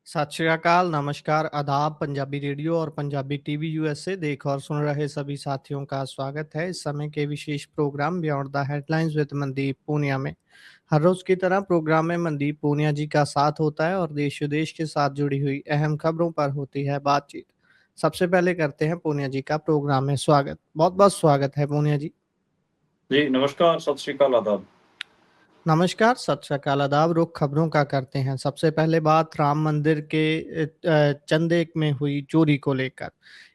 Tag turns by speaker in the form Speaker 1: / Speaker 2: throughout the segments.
Speaker 1: सत श्री अकाल, नमस्कार, आदाब। पंजाबी रेडियो और पंजाबी टीवी यूएस से देख और सुन रहे सभी साथियों का स्वागत है इस समय के विशेष programme beyond the headlines with Mandeep Punia में। हर रोज की तरह प्रोग्राम में मनदीप पूनिया जी का साथ होता है और देश विदेश के साथ जुड़ी हुई अहम खबरों पर होती है बातचीत। सबसे पहले करते हैं पूनिया जी का प्रोग्राम में स्वागत। बहुत बहुत स्वागत है पूनिया जी।
Speaker 2: जी, नमस्कार, सत श्री अकाल, आदाब।
Speaker 1: नमस्कार, सत श्री अकाल, आदाब। रुख खबरों का करते हैं। सबसे पहले बात राम मंदिर के चंदे में हुई चोरी को लेकर।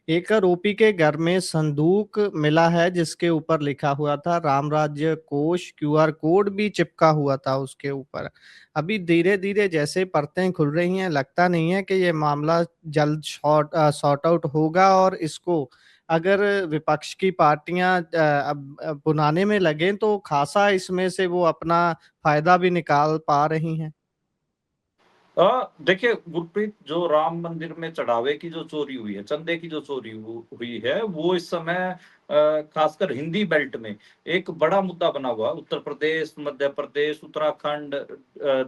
Speaker 1: एक आरोपी के घर में संदूक मिला है जिसके ऊपर लिखा हुआ था राम राज्य कोष, क्यूआर कोड भी चिपका हुआ था उसके ऊपर। अभी धीरे-धीरे जैसे परतें खुल रही हैं, लगता नहीं है कि ये मामला जल्द सॉर्ट आउट होगा और इसको अगर विपक्ष की पार्टियाँ अब भुनाने में लगें तो ख़ासा इसमें से वो अपना फ़ायदा भी निकाल पा रही हैं।
Speaker 2: देखिए गुरप्रीत, जो राम मंदिर में चढ़ावे की जो चोरी हुई है, चंदे की जो चोरी हुई है, वो इस समय खासकर हिंदी बेल्ट में एक बड़ा मुद्दा बना हुआ है। उत्तर प्रदेश, मध्य प्रदेश, उत्तराखंड,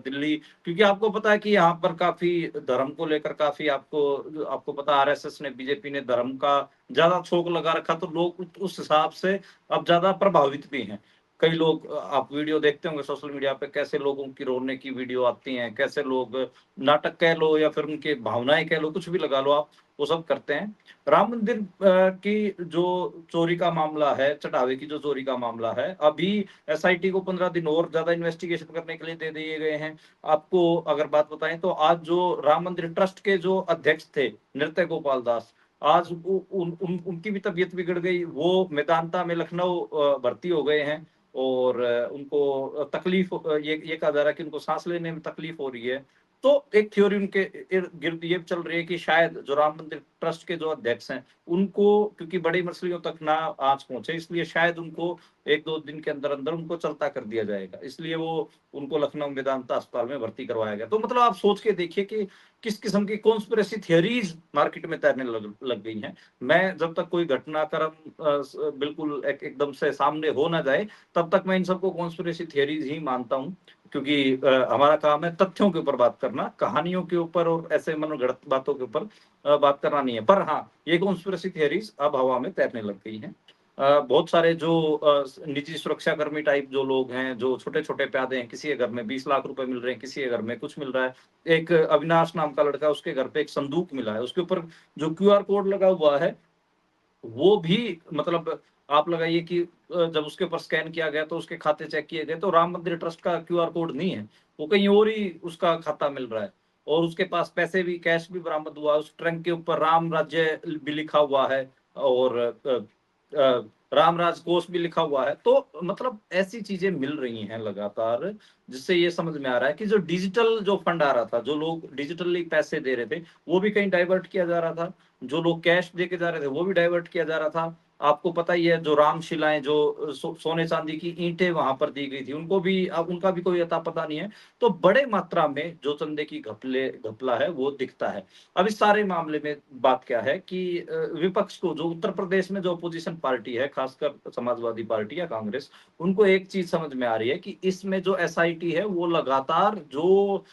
Speaker 2: दिल्ली, क्योंकि आपको पता है कि यहाँ पर काफ़ी धर्म को लेकर काफ़ी आपको आपको पता है आरएसएस ने, बीजेपी ने धर्म का ज़्यादा छोक लगा रखा, तो लोग उस हिसाब से अब ज़्यादा प्रभावित भी हैं। कई लोग आप वीडियो देखते होंगे सोशल मीडिया पे, कैसे लोगों की रोने की वीडियो आती हैं, कैसे लोग नाटक कह लो या फिर उनकी भावनाएँ कह लो, कुछ भी लगा लो आप, वो सब करते हैं। राम मंदिर की जो चोरी का मामला है, चढ़ावे की जो चोरी का मामला है, अभी एसआईटी को 15 दिन और ज़्यादा इन्वेस्टिगेशन करने के लिए दे दिए गए हैं। आपको अगर बात बताएँ तो आज जो राम मंदिर ट्रस्ट के जो अध्यक्ष थे, नृत्य गोपाल दास, आज उ उन उन उनकी भी तबीयत बिगड़ गई। वो मेदांता में लखनऊ भर्ती हो गए हैं और उनको तकलीफ ये कहा जा रहा है कि उनको साँस लेने में तकलीफ हो रही है। तो एक थ्योरी उनके इर्द-गिर्द ये चल रही है कि शायद जो राम मंदिर ट्रस्ट के जो अध्यक्ष हैं, उनको क्योंकि बड़ी मछलियों तक ना आँच पहुँचे, इसलिए शायद उनको 1-2 दिन के अंदर-अंदर उनको चलता कर दिया जाएगा। इसलिए वो उनको लखनऊ मेदांता अस्पताल में भर्ती करवाया गया। तो मतलब आप सोच के देखिए कि किस किस्म की कॉन्स्पिरेसी थियरीज़ मार्केट में तैरने लग लग गई हैं। मैं जब तक कोई घटनाक्रम बिल्कुल एकदम से सामने हो ना जाए, तब तक मैं इन सबको कॉन्स्पिरेसी थियरीज़ ही मानता हूँ। क्योंकि हमारा काम है तथ्यों के ऊपर बात करना, कहानियों के ऊपर और ऐसे मनगढ़ंत बातों के ऊपर बात करना नहीं है। पर हाँ, ये कॉन्स्पिरेसी थियरीज़ अब हवा में तैरने लग गई हैं। बहुत सारे जो निजी सुरक्षाकर्मी टाइप जो लोग हैं, जो छोटे-छोटे प्यादे हैं, किसी के घर में 20 लाख रुपए मिल रहे हैं, किसी के घर में कुछ मिल रहा है। एक अविनाश नाम का लड़का है, उसके घर पे एक संदूक मिला है, उसके ऊपर जो क्यूआर कोड लगा हुआ है, वो भी मतलब आप लगाइए कि जब उसके ऊपर स्कैन किया गया तो उसके खाते चेक किए गए तो राम मंदिर ट्रस्ट का क्यूआर कोड नहीं है, वो कहीं और ही उसका खाता मिल रहा है और उसके पास पैसे भी, कैश भी बरामद हुआ है। उस ट्रंक के ऊपर राम राज्य भी लिखा हुआ है और राम राज कोष भी लिखा हुआ है। तो मतलब ऐसी चीज़ें मिल रही हैं लगातार, जिससे ये समझ में आ रहा है कि जो डिजिटल जो फंड आ रहा था, जो लोग डिजिटली पैसे दे रहे थे, वो भी कहीं डाइवर्ट किया जा रहा था। जो लोग कैश देके जा रहे थे, वो भी डाइवर्ट किया जा रहा था। आपको पता ही है जो रामशिलाएँ जो सोने-चांदी की ईंटें वहाँ पर दी गई थी, उनको भी अब उनका भी कोई अता-पता नहीं है। तो बड़े मात्रा में जो चंदे की घपला है, वो दिखता है। अब इस सारे मामले में बात क्या है कि विपक्ष को जो उत्तर प्रदेश में जो अपोज़िशन पार्टी है, खासकर समाजवादी पार्टी या कांग्रेस, उनको एक चीज़ समझ में आ रही है कि इसमें जो एसआईटी है, वो लगातार जो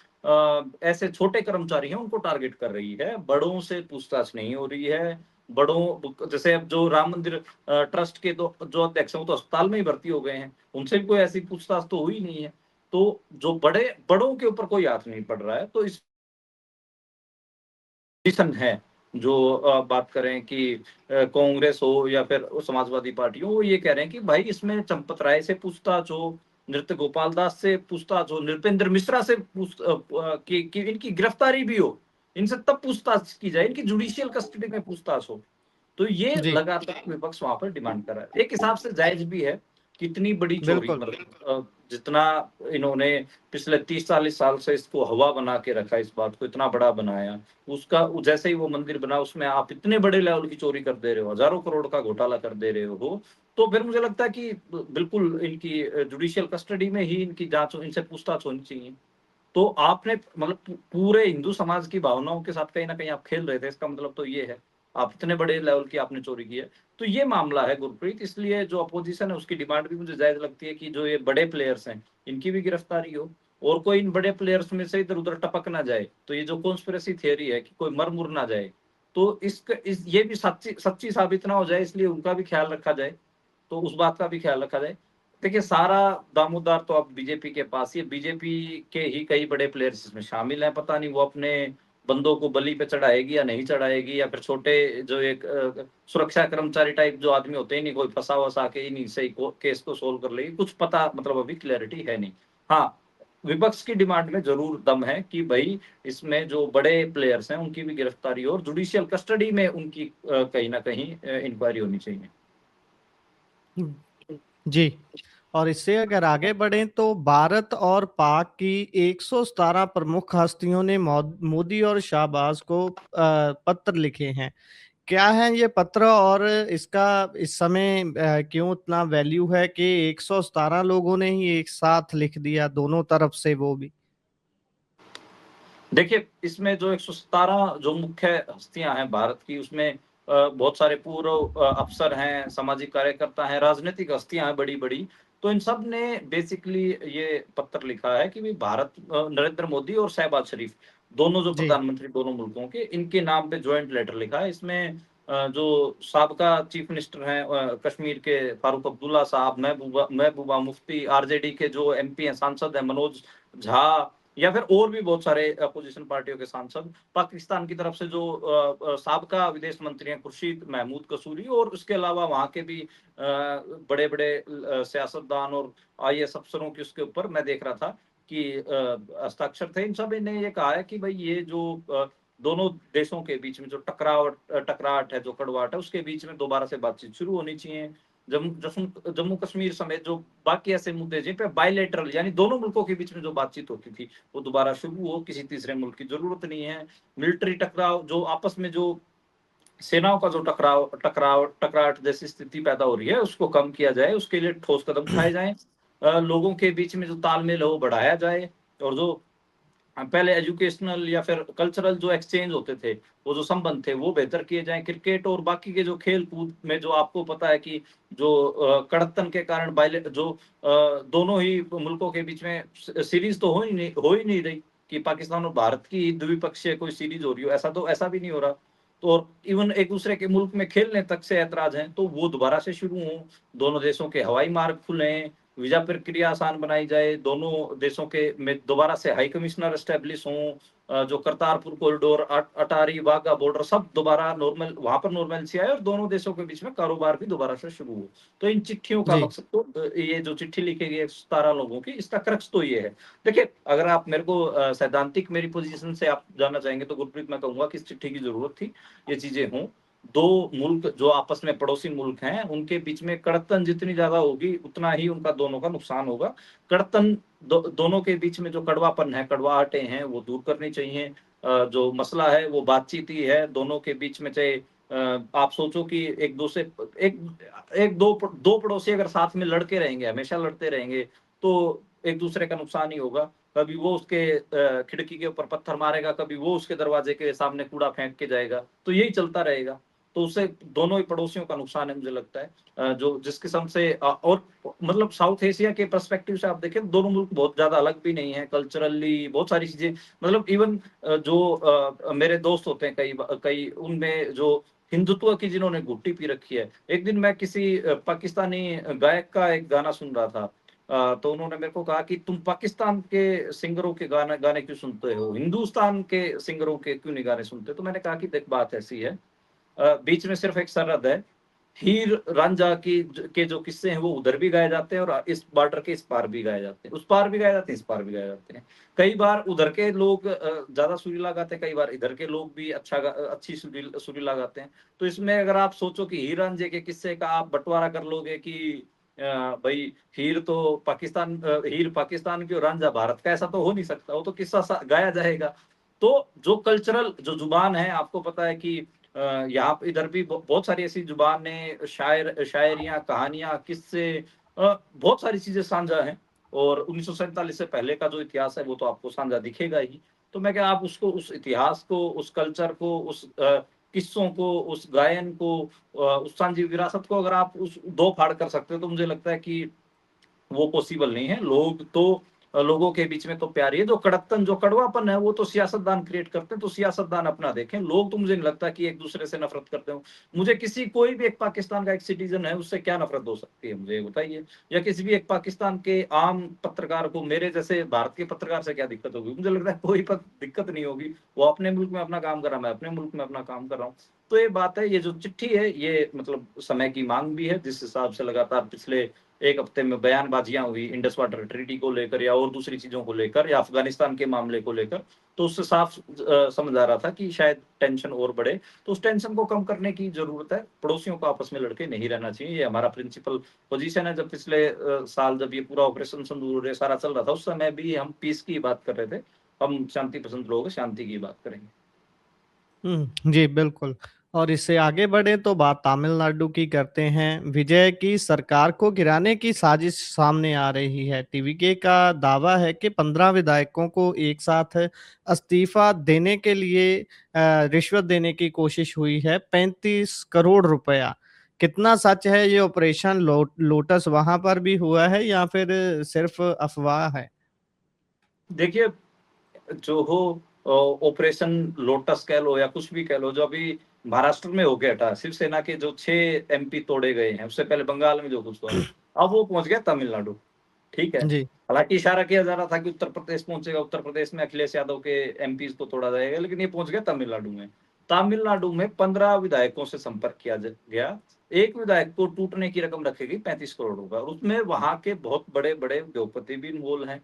Speaker 2: ऐसे छोटे कर्मचारी हैं, उनको टारगेट कर रही है। बड़ों से पूछताछ नहीं हो रही है। बड़ों जैसे अब जो राम मंदिर ट्रस्ट के तो जो अध्यक्ष हैं, वो तो अस्पताल में ही भर्ती हो गए हैं। उनसे भी कोई ऐसी पूछताछ तो हुई नहीं है। तो जो बड़ों के ऊपर कोई हाथ नहीं पड़ रहा है। तो इस पोजीशन है, जो बात करें कि कांग्रेस हो या फिर समाजवादी पार्टी हो, वो ये कह रहे हैं कि भाई इसमें चंपत राय से पूछताछ हो, नृत्य गोपाल दास से पूछताछ हो, नृपेंद्र मिश्रा से कि इनकी गिरफ्तारी भी हो, इनसे तब पूछताछ की जाए, इनकी जुडिशियल कस्टडी में पूछताछ हो। तो ये
Speaker 1: जी,
Speaker 2: लगातार विपक्ष वहाँ पर डिमांड कर रहा है। एक हिसाब से जायज़ भी है, कितनी बड़ी चोरी
Speaker 1: बिल्कुल।
Speaker 2: मतलब जितना इन्होंने पिछले 30-40 साल से इसको हवा बना के रखा, इस बात को इतना बड़ा बनाया, उसका जैसे ही वो मंदिर बना उसमें आप इतने बड़े लेवल की चोरी कर दे रहे हो, हज़ारों करोड़ का घोटाला कर दे रहे हो, तो फिर मुझे लगता है कि बिल्कुल इनकी जुडिशियल कस्टडी में ही इनकी जाँच इनसे पूछताछ होनी चाहिए। तो आपने मतलब पूरे हिंदू समाज की भावनाओं के साथ कहीं न कहीं आप खेल रहे थे, इसका मतलब तो ये है। आप इतने बड़े लेवल की आपने चोरी की है। तो ये मामला है गुरप्रीत, इसलिए जो अपोज़िशन है उसकी डिमांड भी मुझे जायज़ लगती है कि जो ये बड़े प्लेयर्स हैं, इनकी भी गिरफ्तारी हो। और कोई इन बड़े प्लेयर्स में से इधर उधर टपक ना जाए, तो ये जो कॉन्स्पिरेसी थियरी है कि कोई मर मुर ना जाए, तो इस ये भी सच्ची सच्ची साबित ना हो जाए, इसलिए उनका भी ख्याल रखा जाए। तो उस बात का भी ख्याल रखा जाए। देखिए सारा दामोदार तो अब बीजेपी के पास ही है, बीजेपी के ही कई बड़े प्लेयर्स इसमें शामिल हैं, पता नहीं वो अपने बंदों को बलि पे चढ़ाएगी या नहीं चढ़ाएगी, या फिर छोटे जो एक सुरक्षा कर्मचारी टाइप जो आदमी होते हैं, नहीं कोई फंसा वसा के इन्हीं से ही केस को सोल्व कर लेगी, कुछ पता मतलब अभी क्लैरिटी है नहीं। हाँ, विपक्ष की डिमांड में जरूर दम है कि भाई इसमें जो बड़े प्लेयर्स हैं उनकी भी गिरफ्तारी और जुडिशियल कस्टडी में उनकी कहीं ना कहीं इंक्वायरी होनी चाहिए।
Speaker 1: जी। और इससे अगर आगे बढ़ें तो भारत और पाक की 117 प्रमुख हस्तियों ने मोदी और शाहबाज को पत्र लिखे हैं। क्या है ये पत्र और इसका इस समय क्यों इतना वैल्यू है कि 117 लोगों ने ही एक साथ लिख दिया, दोनों तरफ से वो भी?
Speaker 2: देखिए इसमें जो 117 जो मुख्य हस्तियां हैं भारत की, उसमें बहुत सारे पूर्व अफसर हैं, सामाजिक कार्यकर्ता हैं, राजनीतिक हस्तियां हैं बड़ी बड़ी। तो इन सब ने बेसिकली ये पत्र लिखा है कि भाई भारत नरेंद्र मोदी और शहबाज शरीफ दोनों जो
Speaker 1: जी।
Speaker 2: प्रधानमंत्री दोनों मुल्कों के, इनके नाम पे ज्वाइंट लेटर लिखा है। इसमें जो साबका चीफ मिनिस्टर हैं कश्मीर के फारूक अब्दुल्ला साहब, महबूबा मुफ्ती, आरजेडी के जो एमपी हैं, सांसद हैं मनोज झा, या फिर और भी बहुत सारे अपोजिशन पार्टियों के सांसद, पाकिस्तान की तरफ से जो साबका विदेश मंत्री हैं खुर्शीद महमूद कसूरी, और उसके अलावा वहां के भी बड़े बड़े सियासतदान और आईएएस अफसरों के उसके ऊपर मैं देख रहा था कि हस्ताक्षर थे। इन सब ने ये कहा है कि भाई ये जो दोनों देशों के बीच में जो टकराहट है, जो कड़वाहट है, उसके बीच में दोबारा से बातचीत शुरू होनी चाहिए। जम्मू कश्मीर समेत जो बाकी ऐसे मुद्दे जिन पे बायलैटरल यानी दोनों मुल्कों के बीच में जो बातचीत होती थी वो दोबारा शुरू हो, किसी तीसरे मुल्क की जरूरत नहीं है। मिलिट्री टकराव जो आपस में जो सेनाओं का जो टकराहट जैसी स्थिति पैदा हो रही है उसको कम किया जाए, उसके लिए ठोस कदम उठाए जाएं। लोगों के बीच में जो तालमेल है वो बढ़ाया जाए, और जो पहले एजुकेशनल या फिर कल्चरल जो एक्सचेंज होते थे, वो जो संबंध थे वो बेहतर किए जाएं। क्रिकेट और बाकी के जो खेल कूद में जो आपको पता है कि जो कड़तन के कारण जो दोनों ही मुल्कों के बीच में सीरीज तो हो ही नहीं रही कि पाकिस्तान और भारत की द्विपक्षीय कोई सीरीज हो रही हो, ऐसा भी नहीं हो रहा। तो और इवन एक दूसरे के मुल्क में खेलने तक से ऐतराज हैं, तो वो दोबारा से शुरू हो, दोनों देशों के हवाई मार्ग खुले, वीजा प्रक्रिया आसान बनाई जाए, दोनों देशों के में दोबारा से हाई कमिश्नर एस्टेब्लिश हों, जो करतारपुर कॉरिडोर, अटारी वाघा बॉर्डर सब दोबारा नॉर्मल, वहां पर नॉर्मल आए और दोनों देशों के बीच में कारोबार भी दोबारा से शुरू हो। तो इन चिट्ठियों का
Speaker 1: जी।
Speaker 2: मकसद तो ये जो चिट्ठी लिखी गई 17 लोगों की, इसका क्रक्स तो ये है। देखिए अगर आप मेरे को सैद्धांतिक मेरी पोजीशन से आप जानना चाहेंगे तो गुरप्रीत मैं कहूंगा कि इस चिट्ठी की जरूरत थी, ये चीजें हों। दो मुल्क जो आपस में पड़ोसी मुल्क हैं उनके बीच में कड़तन जितनी ज्यादा होगी उतना ही उनका दोनों का नुकसान होगा। कड़तन दोनों के बीच में जो कड़वापन है, कड़वाहटें हैं, वो दूर करनी चाहिए। जो मसला है वो बातचीत ही है दोनों के बीच में। चाहे आप सोचो कि एक दो से एक एक दो पड़ोसी अगर साथ में लड़के रहेंगे, हमेशा लड़ते रहेंगे, तो एक दूसरे का नुकसान ही होगा। कभी वो उसके खिड़की के ऊपर पत्थर मारेगा, कभी वो उसके दरवाजे के सामने कूड़ा फेंक के जाएगा, तो यही चलता रहेगा। तो उससे दोनों ही पड़ोसियों का नुकसान है मुझे लगता है। जो जिस किस्म से और मतलब साउथ एशिया के पर्सपेक्टिव से आप देखें, दोनों मुल्क बहुत ज्यादा अलग भी नहीं है कल्चरली, बहुत सारी चीजें। मतलब इवन जो मेरे दोस्त होते हैं कई कई, उनमें जो हिंदुत्व की जिन्होंने घुट्टी पी रखी है। एक दिन मैं किसी पाकिस्तानी गायक का एक गाना सुन रहा था, तो उन्होंने मेरे को कहा कि तुम पाकिस्तान के सिंगरों के गाने गाने क्यों सुनते हो, हिंदुस्तान के सिंगरों के क्यों नहीं गाने सुनते? तो मैंने कहा कि देख बात ऐसी है, बीच में सिर्फ एक सरहद है। हीर रांझा के जो किस्से हैं वो उधर भी गाए जाते हैं, और इस बॉर्डर के इस पार भी गाए जाते हैं, उस पार भी गाए जाते हैं, इस पार भी गाए जाते हैं। कई बार उधर के लोग ज्यादा सुरीला गाते हैं, कई बार इधर के लोग भी अच्छी सुरीला गाते हैं। तो इसमें अगर आप सोचो कि हीर रांझे के किस्से का आप बंटवारा कर लोगे कि भाई हीर पाकिस्तान की और रांझा भारत का, ऐसा तो हो नहीं सकता, वो तो किस्सा गाया जाएगा। तो जो कल्चरल जो जुबान है, आपको पता है कि यहाँ पे इधर भी बहुत सारी ऐसी जुबानें, शायरियां, कहानियां, किस्से, बहुत सारी चीजें साझा हैं। और 1947 से पहले का जो इतिहास है वो तो आपको साझा दिखेगा ही। तो मैं क्या, आप उसको, उस इतिहास को, उस कल्चर को, उस किस्सों को, उस गायन को, उस सांझी विरासत को अगर आप उस दो फाड़ कर सकते हो, तो मुझे लगता है कि वो पॉसिबल नहीं है। लोग तो लोगों के बीच में तो प्यार ही है। जो कड़कपन, जो कड़वापन है, वो तो सियासतदान क्रिएट करते हैं, तो सियासतदान अपना देखें। लोग तो मुझे नहीं लगता कि एक दूसरे से नफरत करते हो। मुझे किसी, कोई भी एक पाकिस्तान का एक सिटीजन है, उससे क्या नफरत हो सकती है, मुझे बताइए। या किसी भी एक पाकिस्तान के आम पत्रकार को मेरे जैसे भारत के पत्रकार से क्या दिक्कत होगी? मुझे लगता है कोई दिक्कत नहीं होगी। वो अपने मुल्क में अपना काम कर रहा है, मैं अपने मुल्क में अपना काम कर रहा हूँ। तो ये बात है, ये जो चिट्ठी है, ये मतलब समय की मांग भी है, जिस हिसाब से लगातार पिछले एक हफ्ते में बयानबाजियां हुई इंडस वाटर ट्रीटी को लेकर या और दूसरी चीजों को लेकर या अफगानिस्तान के मामले को लेकर, तो उससे साफ समझ आ रहा था कि शायद टेंशन और बढ़े। तो उस टेंशन को कम करने की जरूरत है। पड़ोसियों को आपस में लड़के नहीं रहना चाहिए, ये हमारा प्रिंसिपल पोजीशन है। जब पिछले साल जब ये पूरा ऑपरेशन सिंदूर सारा चल रहा था, उस समय भी हम पीस की बात कर रहे थे। हम शांति पसंद लोग शांति की बात करेंगे।
Speaker 1: जी बिल्कुल। और इससे आगे बढ़े तो बात तमिलनाडु की करते हैं। विजय की सरकार को गिराने की साजिश सामने आ रही है। टीवीके का दावा है कि 15 विधायकों को एक साथ इस्तीफा देने के लिए रिश्वत देने की कोशिश हुई है। 35 करोड़ रुपया। कितना सच है ये ऑपरेशन लोटस वहां पर भी हुआ है या फिर सिर्फ अफवाह है?
Speaker 2: देखिए, जो हो ऑपरेशन लोटस कह लो या कुछ भी कह लो, जो अभी महाराष्ट्र में हो गया था, शिवसेना के जो 6 एमपी तोड़े गए हैं, उससे पहले बंगाल में जो कुछ हुआ, अब वो पहुंच गया तमिलनाडु। ठीक है।
Speaker 1: जी।
Speaker 2: हालांकि इशारा किया जा रहा था कि उत्तर प्रदेश पहुंचेगा, उत्तर प्रदेश में अखिलेश यादव के एमपी को तोड़ा जाएगा, लेकिन ये पहुंच गया तमिलनाडु में। तमिलनाडु में 15 विधायकों से संपर्क किया गया। एक विधायक को टूटने की रकम रखी गई 35 करोड़ रुपए, और उसमें वहां के बहुत बड़े बड़े उद्योगपति भी इन्वॉल्व हैं।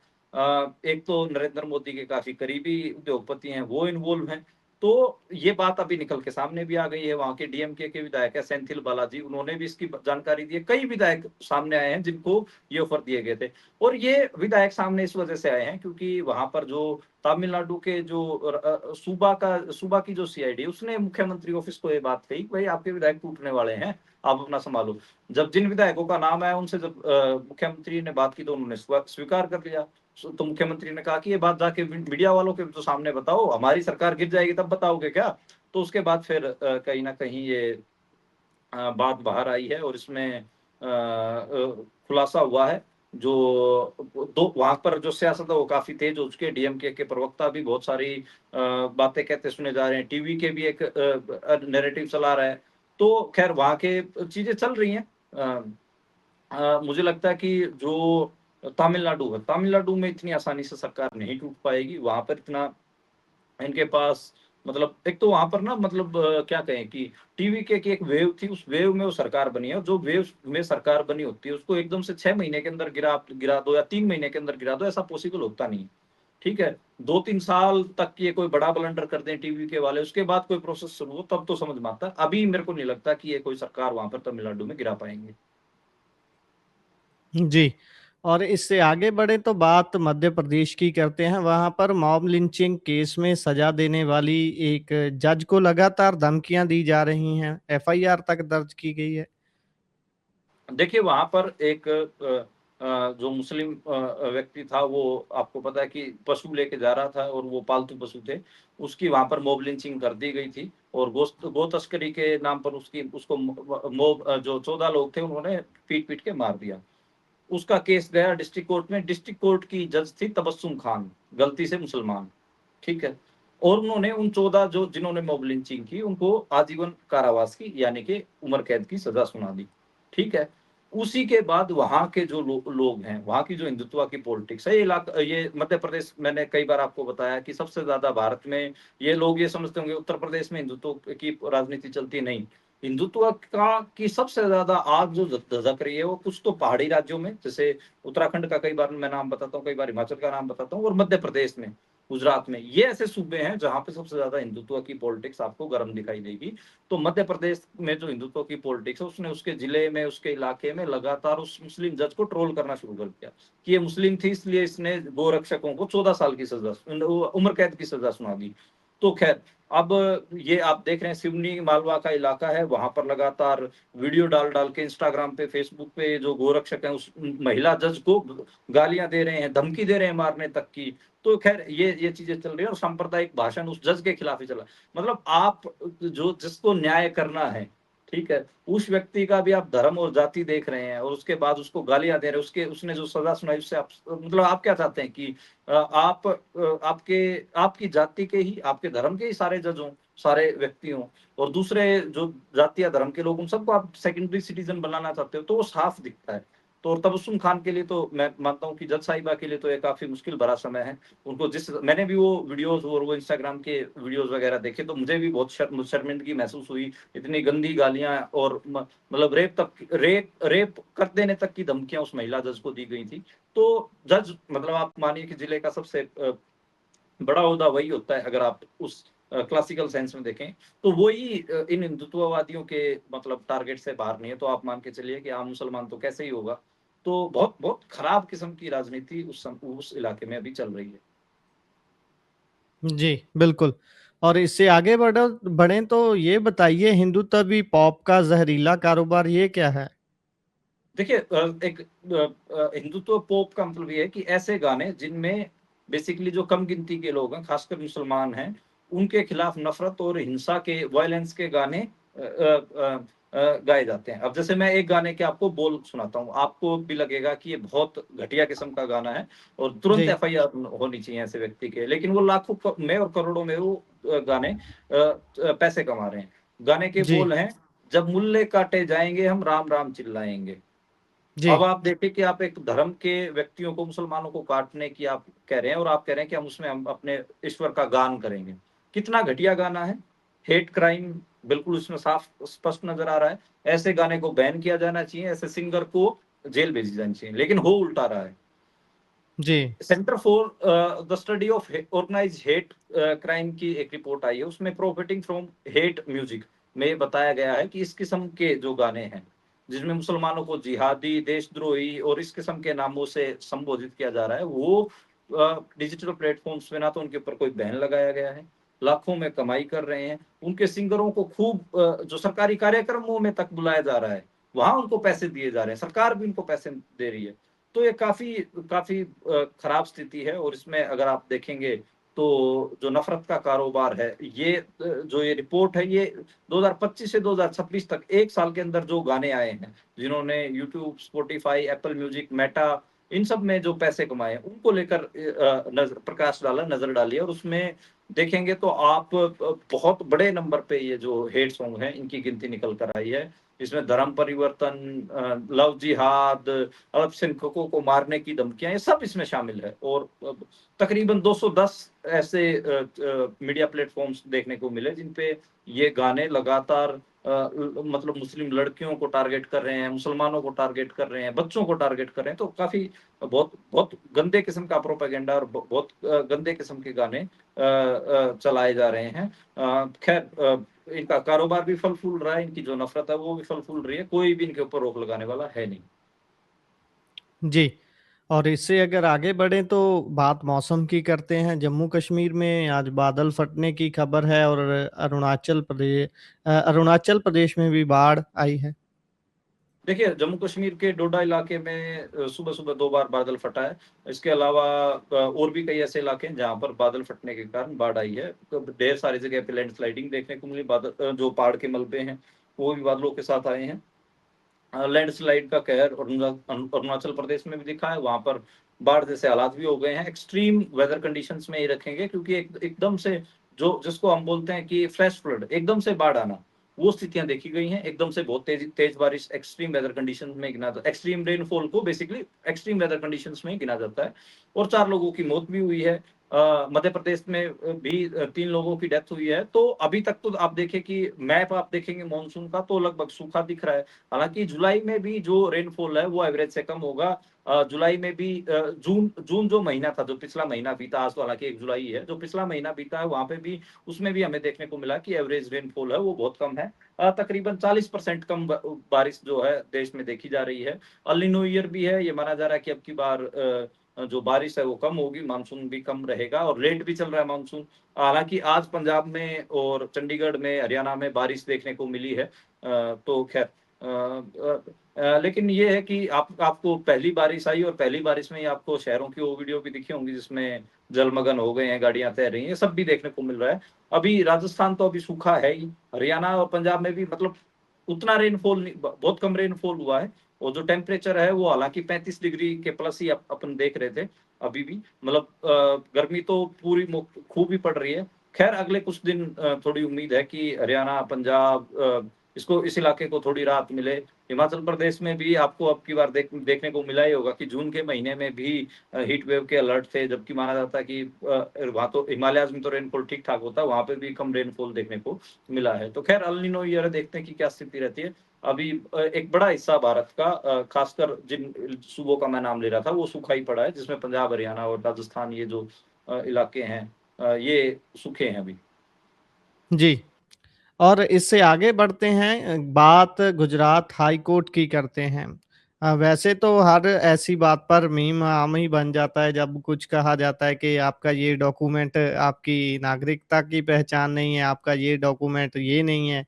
Speaker 2: एक तो नरेंद्र मोदी के काफी करीबी उद्योगपति हैं, वो इन्वॉल्व हैं। तो ये बात अभी निकल के सामने भी आ गई है। वहां के डीएमके के विधायक है सेंथिल बालाजी, उन्होंने भी इसकी जानकारी दी है। कई विधायक सामने आए हैं जिनको ये ऑफर दिए गए थे। और ये विधायक सामने इस वजह से आए हैं क्योंकि वहां पर जो तमिलनाडु के जो सूबा की जो सीआईडी, उसने मुख्यमंत्री ऑफिस को ये बात कही, भाई आपके विधायक टूटने वाले हैं, आप अपना संभालो। जब जिन विधायकों का नाम आया उनसे जब मुख्यमंत्री ने बात की, तो उन्होंने स्वीकार कर लिया। तो मुख्यमंत्री ने कहा कि ये बात जाके मीडिया वालों के तो सामने बताओ, हमारी सरकार गिर जाएगी तब बताओगे क्या? तो उसके बाद फिर कहीं ना कहीं ये बात बाहर आई है और इसमें खुलासा हुआ है। जो दो वहां पर जो सियासत है वो काफी तेज हो चुकी है। डीएमके के प्रवक्ता भी बहुत सारी बातें कहते सुने जा रहे हैं, टीवी के भी एक नैरेटिव चला रहा है। तो खैर वहां के चीजें चल रही हैं। मुझे लगता है कि जो तमिलनाडु है, तमिलनाडु में इतनी आसानी से सरकार नहीं टूट पाएगी। वहां पर इतना इनके पास, मतलब एक तो वहां पर ना, मतलब क्या कहें कि टीवी के की एक वेव थी, उस वेव में वो सरकार बनी है। और जो वेव में सरकार बनी होती है उसको एकदम से 6 महीने के अंदर गिरा दो या 3 महीने के अंदर गिरा दो, ऐसा पॉसिबल होता नहीं। ठीक है। 2-3 साल तक ये कोई बड़ा ब्लंडर कर दें टीवी के वाले, उसके बाद कोई प्रोसेस शुरू हो तब तो समझ में आता। अभी मेरे को नहीं लगता कि ये कोई सरकार वहां पर तमिलनाडु में गिरा पाएंगे।
Speaker 1: जी। और इससे आगे बढ़े तो बात मध्य प्रदेश की करते हैं। वहाँ पर मॉब लिंचिंग केस में सजा देने वाली एक जज को लगातार धमकियां दी जा रही हैं। एफआईआर तक दर्ज की गई है।
Speaker 2: देखिए वहां पर एक जो मुस्लिम व्यक्ति था, वो आपको पता है कि पशु लेके जा रहा था और वो पालतू पशु थे। उसकी वहां पर मॉब लिंचिंग कर दी गई थी और गो तस्करी के नाम पर उसको मॉब जो 14 लोग थे उन्होंने पीट पीट के मार दिया। उसका केस गया डिस्ट्रिक्ट कोर्ट में। डिस्ट्रिक्ट कोर्ट की जज थी तबस्सुम खान, गलती से मुसलमान। ठीक है। और उन्होंने उन 14 जो जिन्होंने मॉब लिंचिंग की उनको आजीवन कारावास की यानी कि उम्र कैद की सजा सुना दी। ठीक है। उसी के बाद वहां के जो लोग हैं, वहां की जो हिंदुत्व की पॉलिटिक्स है, ये इलाका, ये मध्य प्रदेश, मैंने कई बार आपको बताया कि सबसे ज्यादा भारत में, ये लोग ये समझते होंगे उत्तर प्रदेश में हिंदुत्व की राजनीति चलती नहीं। हिंदुत्व का की सबसे ज्यादा आग जो धधक रही है वो कुछ तो पहाड़ी राज्यों में, जैसे उत्तराखंड का कई बार मैं नाम बताता हूँ, कई बार हिमाचल का नाम बताता हूँ, और मध्य प्रदेश में, गुजरात में, ये ऐसे सूबे हैं जहां पे सबसे ज्यादा हिंदुत्व की पॉलिटिक्स आपको गर्म दिखाई देगी। तो मध्य प्रदेश में जो हिंदुत्व की पॉलिटिक्स है, उसने उसके जिले में, उसके इलाके में लगातार उस मुस्लिम जज को ट्रोल करना शुरू कर दिया कि ये मुस्लिम थी इसलिए इसने गोरक्षकों को 14 साल की सजा, उम्र कैद की सजा सुना दी। तो खैर, अब ये आप देख रहे हैं सिवनी मालवा का इलाका है, वहां पर लगातार वीडियो डाल डाल के इंस्टाग्राम पे, फेसबुक पे जो गोरक्षक हैं उस महिला जज को गालियां दे रहे हैं, धमकी दे रहे हैं मारने तक की। तो खैर ये चीजें चल रही है और सांप्रदायिक भाषण उस जज के खिलाफ ही चला। मतलब आप जो जिसको न्याय करना है, ठीक है, उस व्यक्ति का भी आप धर्म और जाति देख रहे हैं और उसके बाद उसको गालियाँ दे रहे हैं, उसके उसने जो सज़ा सुनाई उससे आप मतलब आप क्या चाहते हैं कि आपकी जाति के ही, आपके धर्म के ही सारे जज हों, सारे व्यक्ति हों और दूसरे जो जाति या धर्म के लोग उन सबको आप सेकेंडरी सिटीज़न बनाना चाहते हो, तो वो साफ दिखता है। तो और तबस्सुम खान के लिए तो मैं मानता हूँ कि जज साहिबा के लिए तो ये काफ़ी मुश्किल भरा समय है। उनको जिस मैंने भी वो वीडियोज़ और वो इंस्टाग्राम के वीडियोज़ वगैरह देखे तो मुझे भी बहुत शर्मिंदगी महसूस हुई। इतनी गंदी गालियाँ और मतलब रेप कर देने तक की धमकियाँ उस महिला जज को दी गई थी। तो जज मतलब आप मानिए कि जिले का सबसे बड़ा ओहदा वही होता है अगर आप उस क्लासिकल सेंस में देखें, तो वही इन हिंदुत्ववादियों के मतलब टारगेट से बाहर नहीं है, तो आप मान के चलिए कि आम मुसलमान तो कैसे ही होगा। तो बहुत बहुत खराब किस्म की राजनीति उस इलाके में अभी चल रही है।
Speaker 1: जी, बिल्कुल। और इससे आगे बढ़ें तो ये बताइए, हिंदुत्वी पॉप का ज़हरीला कारोबार ये क्या है?
Speaker 2: देखिए एक हिंदुत्व पोप का मतलब ये है कि ऐसे गाने जिनमें बेसिकली जो कम गिनती के लोग हैं, खासकर मुसलमान हैं, उनके खिलाफ नफ़रत और हिंसा के वायलेंस के गाने गाए जाते हैं। अब जैसे मैं एक गाने के आपको बोल सुनाता हूँ, आपको भी लगेगा कि ये बहुत घटिया किस्म का गाना है और तुरंत
Speaker 1: जी,
Speaker 2: एफआईआर होनी चाहिए ऐसे व्यक्ति के, लेकिन वो लाखों में और करोड़ों में वो गाने पैसे कमा रहे हैं। गाने के
Speaker 1: जी,
Speaker 2: बोल हैं, जब मुल्ले काटे जाएँगे हम राम राम चिल्लाएँगे।
Speaker 1: जी,
Speaker 2: अब आप देखिए कि आप एक धर्म के व्यक्तियों को, मुसलमानों को काटने की आप कह रहे हैं और आप कह रहे हैं कि हम अपने ईश्वर का गान करेंगे। कितना घटिया गाना है। हेट क्राइम बिल्कुल इसमें साफ स्पष्ट नज़र आ रहा है। ऐसे गाने को बैन किया जाना चाहिए, ऐसे सिंगर को जेल भेजी जानी चाहिए, लेकिन हो उल्टा रहा है।
Speaker 1: जी,
Speaker 2: centre for the study of organised hate crime की एक रिपोर्ट आई है, उसमें प्रॉफिटिंग फ्रॉम हेट म्यूजिक में बताया गया है कि इस किस्म के जो गाने हैं, जिसमें मुसलमानों को जिहादी, देशद्रोही और इस किस्म के नामों से संबोधित किया जा रहा है, वो डिजिटल प्लेटफ़ॉर्म्स पे ना तो उनके ऊपर कोई बैन लगाया गया है, लाखों में कमाई कर रहे हैं। उनके सिंगरों को खूब जो सरकारी कार्यक्रमों में तक बुलाया जा रहा है, वहाँ उनको पैसे दिए जा रहे हैं, सरकार भी उनको पैसे दे रही है। तो ये काफ़ी काफ़ी खराब स्थिति है और इसमें अगर आप देखेंगे तो जो नफ़रत का कारोबार है, ये जो ये रिपोर्ट है, ये 2025 से 2026 तक 1 साल के अंदर जो गाने आए हैं, जिन्होंने YouTube, Spotify, Apple Music, Meta इन सब में जो पैसे कमाए हैं, उनको लेकर प्रकाश डाला, नज़र डाली और उसमें देखेंगे तो आप बहुत बड़े नंबर पे ये जो हेट सॉन्ग हैं, इनकी गिनती निकल कर आई है। इसमें धर्म परिवर्तन, लव जिहाद, अल्पसंख्यकों को मारने की धमकियाँ, ये सब इसमें शामिल है और तकरीबन 210 ऐसे मीडिया प्लेटफ़ॉर्म्स देखने को मिले जिन पे ये गाने लगातार मतलब मुस्लिम लड़कियों को टारगेट कर रहे हैं, मुसलमानों को टारगेट कर रहे हैं, बच्चों को टारगेट कर रहे हैं, तो काफ़ी बहुत बहुत गंदे किस्म का प्रोपेगेंडा और बहुत गंदे किस्म के गाने चलाए जा रहे हैं। खैर इनका कारोबार भी फल-फूल रहा है, इनकी जो नफ़रत है वो भी फल-फूल रही है, कोई भी इनके ऊपर रोक लगाने वाला है नहीं।
Speaker 1: जी। और इससे अगर आगे बढ़ें तो बात मौसम की करते हैं। जम्मू कश्मीर में आज बादल फटने की खबर है और अरुणाचल प्रदेश में भी बाढ़ आई है।
Speaker 2: देखिए, जम्मू कश्मीर के डोडा इलाके में सुबह-सुबह 2 बार बादल फटा है। इसके अलावा और भी कई ऐसे इलाके हैं जहाँ पर बादल फटने के कारण बाढ़ आई है। तो ढेर सारी जगह पे लैंडस्लाइडिंग देखने को मिली, जो पहाड़ के मलबे हैं, वो भी बादलों के साथ आए हैं। लैंडस्लाइड का कहर अरुणाचल प्रदेश में भी दिखा है, वहाँ पर बाढ़ जैसे हालात भी हो गए हैं। एक्सट्रीम वेदर कंडीशंस में ही रखेंगे क्योंकि एकदम से जो जिसको हम बोलते हैं कि फ्लैश फ्लड, एकदम से बाढ़ आना, वो स्थितियाँ देखी गई हैं। एकदम से बहुत तेज़ तेज़ बारिश एक्सट्रीम वेदर कंडीशंस में गिना जाता है। एक्सट्रीम रेनफॉल को बेसिकली एक्सट्रीम वेदर कंडीशंस में ही गिना जाता है और 4 लोगों की मौत भी हुई है। मध्य प्रदेश में भी 3 लोगों की डेथ हुई है। तो अभी तक तो आप देखें कि मैप आप देखेंगे मॉनसून का तो लगभग सूखा दिख रहा है। हालाँकि जुलाई में भी जो रेनफॉल है वो एवरेज से कम होगा। जुलाई में भी जून जून जो महीना था, जो पिछला महीना बीता, आज तो हालाँकि 1 जुलाई है, जो पिछला महीना बीता है वहाँ पे भी उसमें भी हमें देखने को मिला कि एवरेज रेनफॉल है वो बहुत कम है। तकरीबन 40% कम बारिश जो है देश में देखी जा रही है। एल निनो ईयर भी है, ये माना जा रहा है कि अब की बार जो बारिश है वो कम होगी, मानसून भी कम रहेगा और लेट भी चल रहा है मानसून। हालाँकि आज पंजाब में और चंडीगढ़ में, हरियाणा में बारिश देखने को मिली है। तो ख़ैर लेकिन ये है कि आपको पहली बारिश आई और पहली बारिश में ही आपको शहरों की वो वीडियो भी दिखी होंगी जिसमें जलमग्न हो गए हैं, गाड़ियाँ तैर रही हैं, ये सब भी देखने को मिल रहा है। अभी राजस्थान तो अभी सूखा है ही, हरियाणा और पंजाब में भी मतलब उतना रेनफॉल नहीं, बहुत कम रेनफॉल हुआ है। और जो टेम्परेचर है वो हालांकि 35 डिग्री के प्लस ही अपन देख रहे थे अभी भी, मतलब गर्मी तो पूरी खूब ही पड़ रही है। खैर अगले कुछ दिन थोड़ी उम्मीद है कि हरियाणा, पंजाब, इसको इस इलाके को थोड़ी राहत मिले। हिमाचल प्रदेश में भी आपको अब की बार देखने को मिला ही होगा कि जून के महीने में भी हीट वेव के अलर्ट थे, जबकि माना जाता है कि वहाँ तो हिमालयाज में तो रेनफॉल ठीक-ठाक होता है, वहाँ पे भी कम रेनफॉल देखने को मिला है। तो खैर एल नीनो ईयर है, देखते हैं कि क्या स्थिति रहती है। अभी एक बड़ा हिस्सा भारत का, खासकर जिन सूबों का मैं नाम ले रहा था, वो सूखा ही पड़ा है, जिसमें पंजाब, हरियाणा और राजस्थान, ये जो इलाके हैं, ये सूखे हैं अभी।
Speaker 1: जी। और इससे आगे बढ़ते हैं, बात गुजरात हाई कोर्ट की करते हैं। वैसे तो हर ऐसी बात पर मीम आम ही बन जाता है जब कुछ कहा जाता है कि आपका ये डॉक्यूमेंट आपकी नागरिकता की पहचान नहीं है, आपका ये डॉक्यूमेंट ये नहीं है।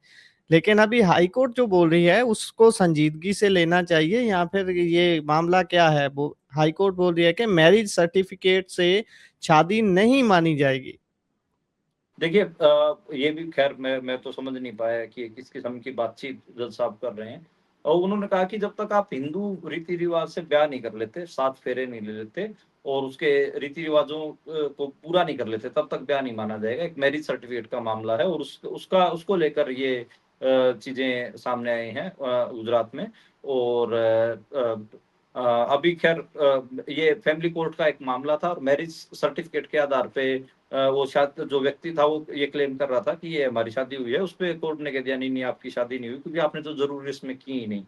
Speaker 1: लेकिन अभी हाई कोर्ट जो बोल रही है उसको संजीदगी से लेना चाहिए या फिर ये मामला क्या है? वो हाई कोर्ट बोल रही है कि मैरिज सर्टिफिकेट से शादी नहीं मानी जाएगी।
Speaker 2: देखिए ये भी खैर मैं तो समझ नहीं पाया कि किस किस्म की बातचीत जज साहब कर रहे हैं। और उन्होंने कहा कि जब तक आप हिंदू रीति-रिवाज से ब्याह नहीं कर लेते, 7 फेरे नहीं ले लेते और उसके रीति-रिवाज़ों को पूरा नहीं कर लेते, तब तक ब्याह नहीं माना जाएगा। एक मैरिज सर्टिफ़िकेट का मामला है और उसको लेकर ये चीज़ें सामने आई हैं गुजरात में। और अभी खैर ये फैमिली कोर्ट का एक मामला था और मैरिज सर्टिफ़िकेट के आधार पे वो शायद जो व्यक्ति था वो ये क्लेम कर रहा था कि ये हमारी शादी हुई है, उसपे कोर्ट ने कह दिया नहीं, नहीं आपकी शादी नहीं हुई क्योंकि आपने तो ज़रूर इसमें की ही नहीं।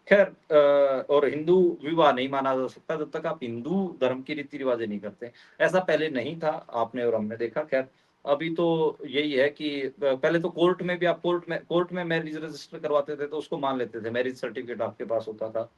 Speaker 2: ख़ैर और हिंदू विवाह नहीं माना जा सकता जब तक आप हिंदू धर्म की रीति-रिवाज़ें नहीं करते। ऐसा पहले नहीं था, आपने और हमने देखा। ख़ैर अभी तो यही है कि पहले तो कोर्ट में भी आप कोर्ट में मैरिज रजिस्टर करवाते थे तो उसको मान लेते थे, मैरिज सर्टिफ़िकेट आपके पास होता था।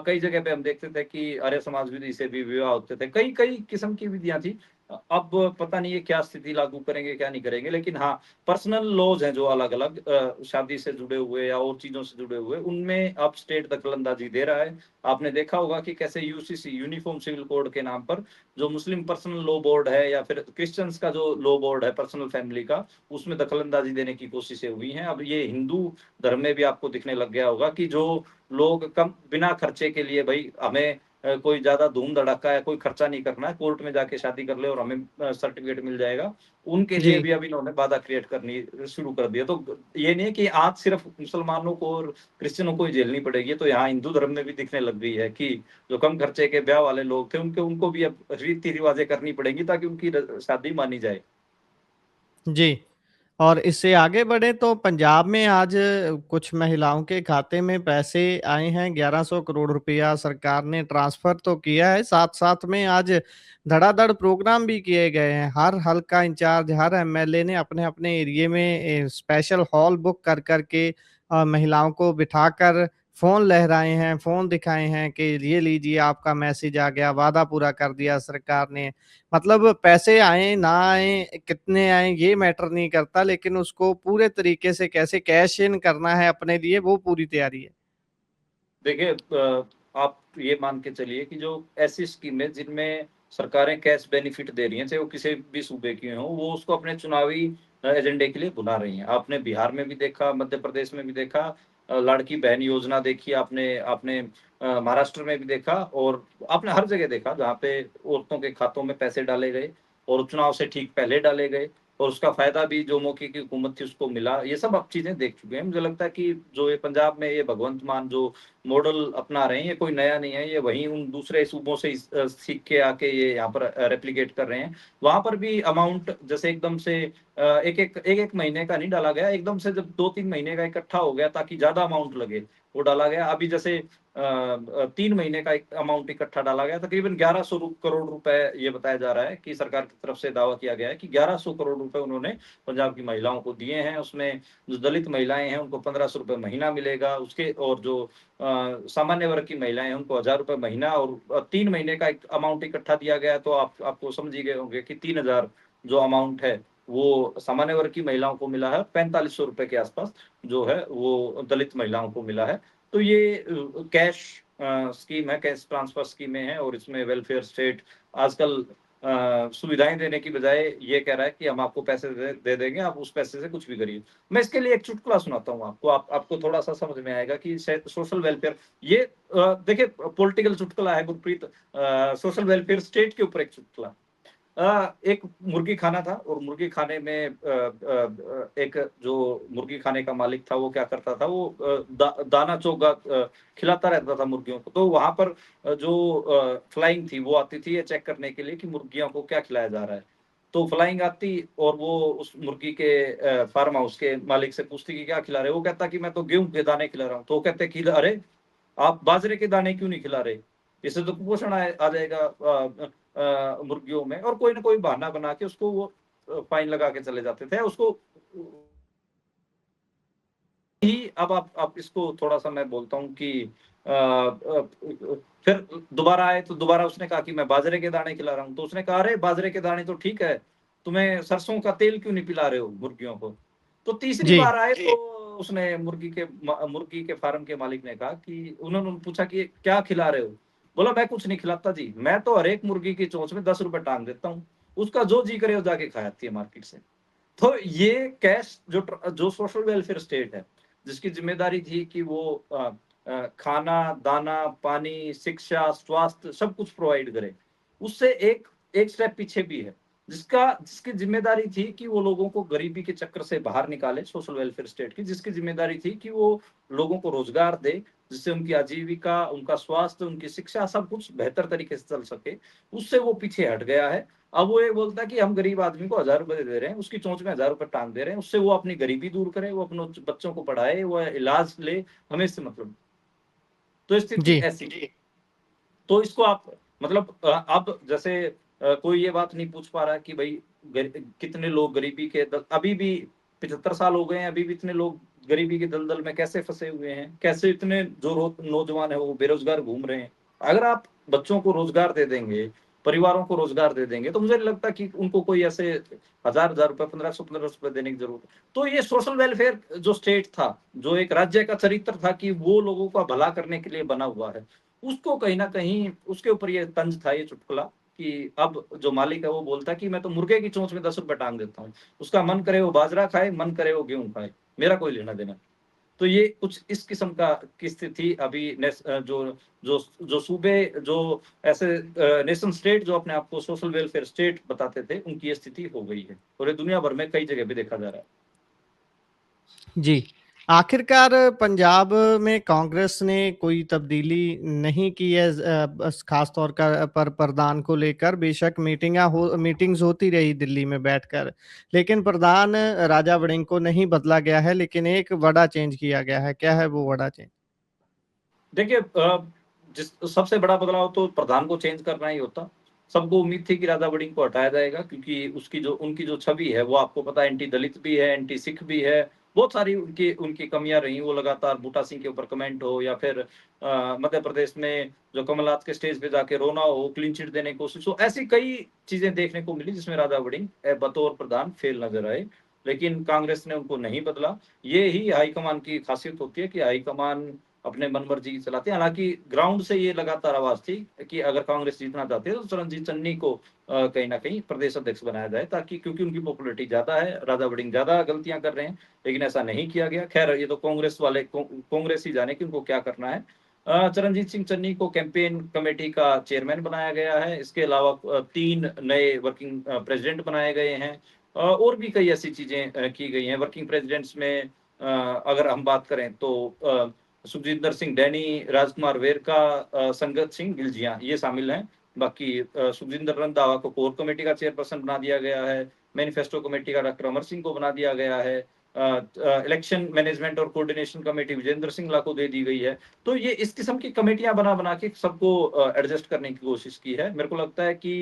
Speaker 2: कई जगह पे हम देखते थे कि आर्य समाज विधि से भी विवाह होते थे, कई-कई किस्म की विधियाँ थी। अब पता नहीं है क्या स्थिति लागू करेंगे, क्या नहीं करेंगे, लेकिन हाँ, पर्सनल लॉज़ हैं जो अलग-अलग शादी से जुड़े हुए या और चीज़ों से जुड़े हुए, उनमें अब स्टेट दखल-अंदाज़ी दे रहा है। आपने देखा होगा कि कैसे यूसीसी, यूनिफ़ॉर्म सिविल कोड के नाम पर जो मुस्लिम पर्सनल लॉ बोर्ड है या फिर क्रिश्चियंस का जो लॉ बोर्ड है पर्सनल फैमिली का, उसमें दखल-अंदाज़ी देने की कोशिशें हुई हैं। अब ये हिंदू धर्म में भी आपको दिखने लग गया होगा कि जो लोग कम बिना खर्चे के लिए, भई हमें कोई ज़्यादा धूम-धड़ाका या कोई खर्चा नहीं करना है, कोर्ट में जाके शादी कर ले और हमें सर्टिफ़िकेट मिल जाएगा। उनके लिए
Speaker 1: जी।
Speaker 2: भी अब इन्होंने बाधा क्रिएट करनी शुरू कर दी है। तो ये नहीं है कि आज सिर्फ़ मुसलमानों को और क्रिश्चियनों को ही झेलनी पड़ेगी, तो यहाँ हिंदू धर्म में भी दिखने लग गई है कि जो कम खर्चे के ब्याह वाले लोग थे, उनको भी अब रीति-रिवाज़ें करनी पड़ेंगी ताकि उनकी शादी मानी जाए।
Speaker 1: जी। और इससे आगे बढ़े तो पंजाब में आज कुछ महिलाओं के खाते में पैसे आए हैं, 1100 करोड़ रुपया सरकार ने ट्रांसफ़र तो किया है, साथ-साथ में आज धड़ाधड़ प्रोग्राम भी किए गए हैं। हर हल्का इंचार्ज, हर एमएलए ने अपने-अपने एरिये में स्पेशल हॉल बुक कर के महिलाओं को बिठाकर फ़ोन लहराए हैं, फ़ोन दिखाए हैं कि ये लीजिए आपका मैसेज आ गया, वादा पूरा कर दिया सरकार ने। मतलब पैसे आएँ, ना आएँ, कितने आएँ ये मैटर नहीं करता, लेकिन उसको पूरे तरीके से कैसे कैश इन करना है अपने लिए वो पूरी तैयारी है।
Speaker 2: देखिए आप ये मान के चलिए कि जो ऐसी स्कीमें जिनमें सरकारें कैश बेनिफिट दे रही हैं, चाहे वो किसी भी सूबे की हों, वो उसको अपने चुनावी एजेंडे के लिए बुला रही हैं। आपने बिहार में भी देखा, मध्य प्रदेश में भी देखा, लाड़की बहन योजना देखी आपने आपने महाराष्ट्र में भी देखा और आपने हर जगह देखा जहाँ पे औरतों के खातों में पैसे डाले गए और चुनाव से ठीक पहले डाले गए और उसका फ़ायदा भी जो मौके की हुकूमत थी उसको मिला। ये सब आप चीज़ें देख चुके हैं। मुझे लगता है कि जो ये पंजाब में ये भगवंत मान जो मॉडल अपना रहे हैं, ये कोई नया नहीं है, ये वहीं उन दूसरे सूबों से सीख के आके ये यहाँ पर रेप्लिकेट कर रहे हैं। वहाँ पर भी अमाउंट जैसे एकदम से एक-एक महीने का नहीं डाला गया, एकदम से जब 2-3 महीने का इकट्ठा हो गया ताकि ज़्यादा अमाउंट लगे, वो डाला गया। अभी जैसे 3 महीने का एक अमाउंट इकट्ठा डाला गया, तकरीबन 1100 करोड़ रुपए ये बताया जा रहा है कि सरकार की तरफ से दावा किया गया है कि 1100 करोड़ रुपए उन्होंने पंजाब की महिलाओं को दिए हैं। उसमें जो दलित महिलाएँ हैं, उनको 1500 रुपए महीना मिलेगा, उसके और जो सामान्य वर्ग की महिलाएँ हैं, उनको ₹1000 महीना और 3 महीने का एक अमाउंट इकट्ठा दिया गया है, तो आपको समझ ही गए होंगे कि 3000 जो अमाउंट है, वो सामान्य वर्ग की महिलाओं को मिला है, ₹4500 के आस-पास जो है, वो दलित महिलाओं को मिला है। तो ये कैश स्कीम है, कैश ट्रांसफर स्कीमें हैं और इसमें वेलफेयर स्टेट आजकल सुविधाएँ देने की बजाय ये कह रहा है कि हम आपको पैसे दे देंगे, आप उस पैसे से कुछ भी करिए। मैं इसके लिए एक चुटकुला सुनाता हूँ आपको, आपको थोड़ा-सा समझ में आएगा कि शायद सोशल वेलफेयर ये देखिए पॉलिटिकल चुटकुला है गुरप्रीत, सोशल वेलफेयर स्टेट के ऊपर एक चुटकुला। एक मुर्गी खाना था और मुर्गी खाने में एक जो मुर्गी खाने का मालिक था वो क्या करता था, वो दाना चोगा खिलाता रहता था मुर्गियों को। तो वहाँ पर जो फ्लाइंग थी वो आती थी ये चेक करने के लिए कि मुर्गियों को क्या खिलाया जा रहा है। तो फ्लाइंग आती और वो उस मुर्गी के फार्म हाउस के मालिक से पूछती कि क्या खिला रहे हो? वो कहता कि मैं तो गेहूँ के दाने खिला रहा हूँ। तो वो कहते कि अरे! आप बाजरे के दाने क्यों नहीं खिला रहे? इससे तो कुपोषण आ जाएगा मुर्गियों में, और कोई ना कोई बहाना बना के उसको वो फाइन लगा के चले जाते थे। उसको ही अब आप इसको थोड़ा-सा मैं बोलता हूँ कि फिर दोबारा आए तो दोबारा उसने कहा कि मैं बाजरे के दाने खिला रहा हूँ। तो उसने कहा, "अरे! बाजरे के दाने तो ठीक है, तुम्हें सरसों का तेल क्यों नहीं पिला रहे हो मुर्गियों को?" तो तीसरी
Speaker 1: जी,
Speaker 2: बार आए तो उसने मुर्गी के फार्म के मालिक ने कहा कि उन्होंने पूछा कि क्या खिला रहे हो? बोला, "मैं कुछ नहीं खिलाता जी, मैं तो हर एक मुर्गी की चोंच में ₹10 टाँग देता हूँ। उसका जो जी करे वो जाके खा जाती है मार्केट से।" तो ये कैश जो सोशल वेलफेयर स्टेट है, जिसकी ज़िम्मेदारी थी कि वो खाना, दाना, पानी, शिक्षा, स्वास्थ्य सब कुछ प्रोवाइड करे, उससे एक एक स्टेप पीछे भी है। जिसकी ज़िम्मेदारी थी कि वो लोगों को गरीबी के चक्कर से बाहर निकाले, सोशल वेलफेयर स्टेट की, जिसकी ज़िम्मेदारी थी कि वो लोगों को रोज़गार दे, जिससे उनकी आजीविका, उनका स्वास्थ्य, उनकी शिक्षा सब कुछ बेहतर तरीके से चल सके, उससे वो पीछे हट गया है। अब वो ये बोलता है कि हम गरीब आदमी को ₹1000 दे रहे हैं, उसकी चोंच में ₹1000 टाँग दे रहे हैं, उससे वो अपनी गरीबी दूर करे, वो अपने बच्चों को पढ़ाए, वो इलाज ले, हमें इससे मतलब। तो स्थिति
Speaker 1: जी,
Speaker 2: ऐसी जी। तो इसको आप मतलब अब जैसे कोई ये बात नहीं पूछ पा रहा है कि भई कितने लोग गरीबी के अभी भी 75 साल हो गए हैं, अभी भी इतने लोग गरीबी के दलदल में कैसे फँसे हुए हैं? कैसे इतने जो नौजवान हैं वो बेरोज़गार घूम रहे हैं? अगर आप बच्चों को रोज़गार दे देंगे, परिवारों को रोज़गार दे देंगे, तो मुझे नहीं लगता कि उनको कोई ऐसे हज़ार-हज़ार रुपए, 1500-1500 रुपए देने की ज़रूरत है। तो ये सोशल वेलफेयर जो स्टेट था, जो एक राज्य का चरित्र था कि वो लोगों का भला करने के लिए बना हुआ है, उसको कहीं न कहीं उसके ऊपर ये तंज था ये चुटकुला कि अब जो मालिक है वो बोलता है कि मैं तो मुर्गे की चोंच में ₹10 टाँग देता हूँ। उसका मन करे वो बाजरा खाए, मन करे वो गेहूँ खाए, मेरा कोई लेना-देना नहीं। तो ये कुछ इस किस्म का की स्थिति अभी जो जो जो सूबे जो ऐसे नेशन स्टेट जो अपने आप को सोशल वेलफेयर स्टेट बताते थे, उनकी ये स्थिति हो गई है और ये दुनिया भर में कई जगह पे देखा जा रहा है।
Speaker 1: जी। आखिरकार पंजाब में कांग्रेस ने कोई तब्दीली नहीं की है, बस ख़ास तौर पर प्रधान को लेकर बेशक मीटिंग्स होती रही दिल्ली में बैठकर, लेकिन प्रधान राजा वड़िंग को नहीं बदला गया है, लेकिन एक बड़ा चेंज किया गया है। क्या है वो बड़ा चेंज?
Speaker 2: देखिए जिस सबसे बड़ा बदलाव तो प्रधान को चेंज करना ही होता। सबको उम्मीद थी कि राजा वड़िंग को हटाया जाएगा क्योंकि उसकी जो उनकी जो छवि है वो आपको पता है एंटी दलित भी है, एंटी सिख भी है। बहुत सारी उनकी उनकी कमियाँ रही। वो लगातार बूटा सिंह के ऊपर कमेंट हो या फिर मध्य प्रदेश में जो कमलनाथ के स्टेज पे जाके रोना हो, क्लीन चिट देने की कोशिश हो, ऐसी कई चीज़ें देखने को मिली जिसमें राजा वड़िंग बतौर प्रधान फेल नज़र आए। लेकिन कांग्रेस ने उनको नहीं बदला। ये ही हाईकमान की खासियत होती है कि हाईकमान अपने मनमर्जी चलाते हैं। हालाँकि ग्राउंड से ये लगातार आवाज़ थी कि अगर कांग्रेस जीतना चाहती है तो चरणजीत चन्नी को कहीं न कहीं प्रदेश अध्यक्ष बनाया जाए ताकि क्योंकि उनकी पॉपुलैरिटी ज़्यादा है, राजा वड़िंग ज़्यादा गलतियाँ कर रहे हैं, लेकिन ऐसा नहीं किया गया। ख़ैर ये तो कांग्रेस वाले कांग्रेस ही जाने कि उनको क्या करना है। चरणजीत सिंह चन्नी को कैंपेन कमेटी का चेयरमैन बनाया गया है। इसके अलावा 3 नए वर्किंग प्रेज़िडेंट बनाए गए हैं। और भी कई ऐसी चीज़ें की गई हैं। वर्किंग प्रेज़िडेंट्स में अगर हम बात करें तो सुखजिंदर सिंह डैनी, राजकुमार वेरका, संगत सिंह गिलजियाँ ये शामिल हैं। बाकी सुखजिंदर रंधावा को कोर कमेटी का चेयरपर्सन बना दिया गया है। मैनिफेस्टो कमेटी का डॉक्टर अमर सिंह को बना दिया गया है। इलेक्शन मैनेजमेंट और कोऑर्डिनेशन कमेटी विजेंद्र सिंगला को दे दी गई है। तो ये इस किस्म की कमेटियाँ बना-बना के सबको एडजस्ट करने की कोशिश की है। मेरे को लगता है कि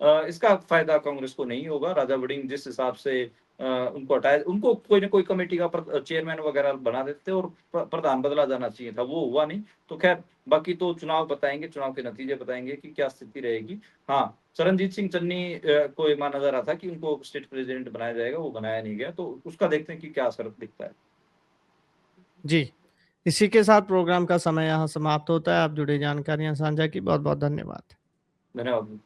Speaker 2: इसका फ़ायदा कांग्रेस को नहीं होगा। राजा वड़िंग जिस हिसाब से उनको हटाया उनको कोई न कोई कमेटी का चेयरमैन वगैरह बना देते और प्रधान बदला जाना चाहिए था, वो हुआ नहीं। तो ख़ैर बाकी तो चुनाव बताएँगे, चुनाव के नतीजे बताएँगे कि क्या स्थिति रहेगी। हाँ, चरणजीत सिंह चन्नी को ये माना जा रहा था कि उनको स्टेट प्रेज़िडेंट बनाया जाएगा, वो बनाया नहीं गया। तो उसका देखते हैं कि क्या असर दिखता है।
Speaker 1: जी। इसी के साथ प्रोग्राम का समय यहाँ समाप्त होता है। आप जुड़ी जानकारियाँ साझा की, बहुत-बहुत धन्यवाद।
Speaker 2: धन्यवाद।